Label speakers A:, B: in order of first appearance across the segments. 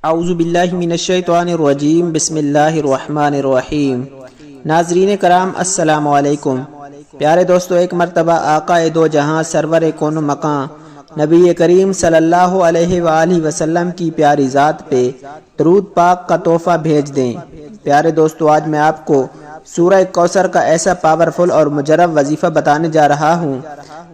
A: اعوذ باللہ من الشیطان الرجیم بسم اللہ الرحمن الرحیم۔ ناظرین کرام السلام علیکم۔ پیارے دوستو، ایک مرتبہ آقا دو جہاں سرور کون مکان نبی کریم صلی اللہ علیہ وآلہ وسلم کی پیاری ذات پہ درود پاک کا تحفہ بھیج دیں۔ پیارے دوستو، آج میں آپ کو سورہ کوثر کا ایسا پاورفل اور مجرب وظیفہ بتانے جا رہا ہوں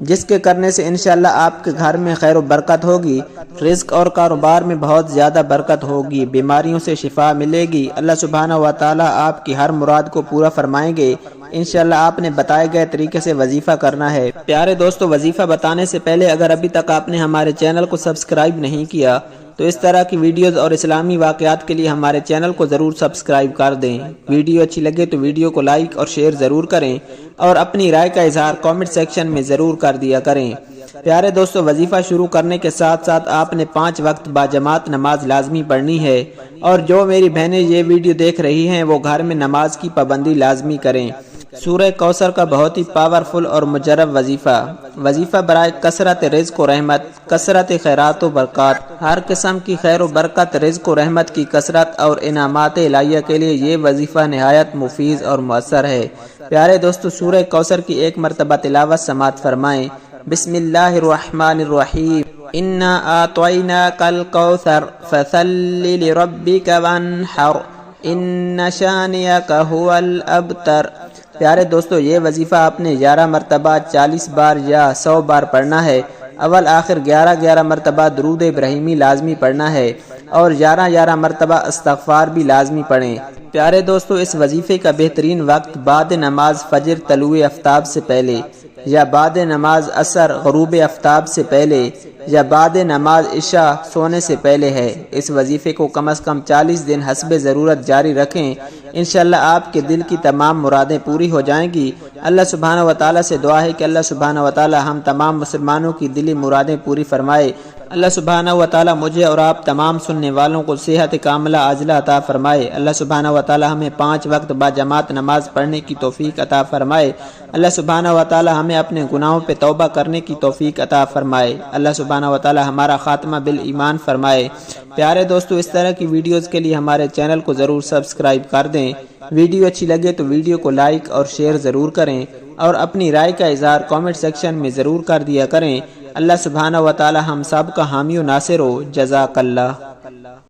A: جس کے کرنے سے انشاءاللہ آپ کے گھر میں خیر و برکت ہوگی، رزق اور کاروبار میں بہت زیادہ برکت ہوگی، بیماریوں سے شفا ملے گی، اللہ سبحانہ و تعالی آپ کی ہر مراد کو پورا فرمائیں گے۔ انشاءاللہ آپ نے بتائے گئے طریقے سے وظیفہ کرنا ہے۔ پیارے دوستو، وظیفہ بتانے سے پہلے اگر ابھی تک آپ نے ہمارے چینل کو سبسکرائب نہیں کیا تو اس طرح کی ویڈیوز اور اسلامی واقعات کے لیے ہمارے چینل کو ضرور سبسکرائب کر دیں۔ ویڈیو اچھی لگے تو ویڈیو کو لائک اور شیئر ضرور کریں اور اپنی رائے کا اظہار کامنٹ سیکشن میں ضرور کر دیا کریں۔ پیارے دوستو، وظیفہ شروع کرنے کے ساتھ ساتھ آپ نے 5 وقت باجماعت نماز لازمی پڑھنی ہے، اور جو میری بہنیں یہ ویڈیو دیکھ رہی ہیں وہ گھر میں نماز کی پابندی لازمی کریں۔ سورہ کوثر کا بہت ہی پاورفل اور مجرب وظیفہ برائے کثرت رزق و رحمت، کثرت خیرات و برکات، ہر قسم کی خیر و برکت، رزق و رحمت کی کثرت اور انعامات الہیہ کے لیے یہ وظیفہ نہایت مفید اور مؤثر ہے۔ پیارے دوستو، سورہ کوثر کی ایک مرتبہ تلاوت سماعت فرمائیں۔ بسم اللہ الرحمن الرحیم۔ انا اعطیناک الکوثر فصل لربک وانحر ان شانئک ھو الابتر۔ پیارے دوستو، یہ وظیفہ آپ نے 11 مرتبہ 40 بار یا 100 بار پڑھنا ہے۔ اول آخر 11 مرتبہ درود ابراہیمی لازمی پڑھنا ہے اور 11 مرتبہ استغفار بھی لازمی پڑھیں۔ پیارے دوستو، اس وظیفے کا بہترین وقت بعد نماز فجر طلوع آفتاب سے پہلے، یا بعد نماز عصر غروب آفتاب سے پہلے، یا بعد نماز عشاء سونے سے پہلے ہے۔ اس وظیفے کو کم از کم 40 دن حسب ضرورت جاری رکھیں۔ انشاءاللہ آپ کے دل کی تمام مرادیں پوری ہو جائیں گی۔ اللہ سبحانہ و تعالیٰ سے دعا ہے کہ اللہ سبحانہ و تعالیٰ ہم تمام مسلمانوں کی دلی مرادیں پوری فرمائے۔ اللہ سبحانہ و تعالیٰ مجھے اور آپ تمام سننے والوں کو صحت کاملہ عاجلہ عطا فرمائے۔ اللہ سبحانہ و تعالیٰ ہمیں 5 وقت باجماعت نماز پڑھنے کی توفیق عطا فرمائے۔ اللہ سبحانہ و تعالیٰ ہمیں اپنے گناہوں پہ توبہ کرنے کی توفیق عطا فرمائے۔ اللہ سبحانہ و تعالیٰ ہمارا خاتمہ بالایمان فرمائے۔ پیارے دوستو، اس طرح کی ویڈیوز کے لیے ہمارے چینل کو ضرور سبسکرائب کر دیں۔ ویڈیو اچھی لگے تو ویڈیو کو لائک اور شیئر ضرور کریں اور اپنی رائے کا اظہار کامنٹ سیکشن میں ضرور کر دیا کریں۔ اللہ سبحانہ و تعالی ہم سب کا حامی و ناصر ہو۔ جزاک اللہ۔